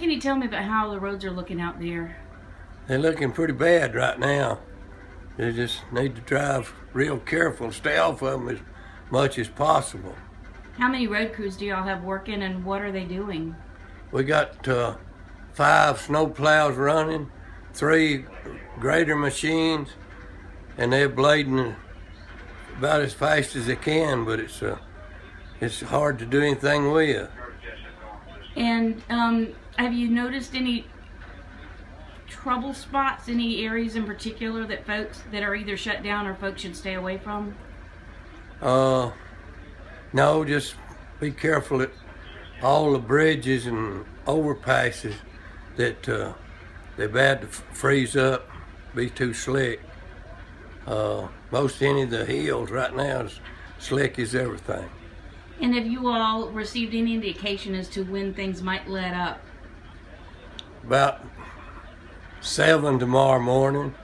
can you tell me about how the roads are looking out there? They're looking pretty bad right now. They just need to drive real careful, stay off of them as much as possible. How many road crews do y'all have working, and what are they doing? We got 5 snow plows running, 3 grader machines, and they're blading about as fast as they can, but it's hard to do anything with. And have you noticed any trouble spots, any areas in particular that folks that are either shut down or folks should stay away from? No, just be careful at all the bridges and overpasses that they're bad to freeze up, be too slick. Most any of the hills right now is slick as everything. And have you all received any indication as to when things might let up? About 7 tomorrow morning.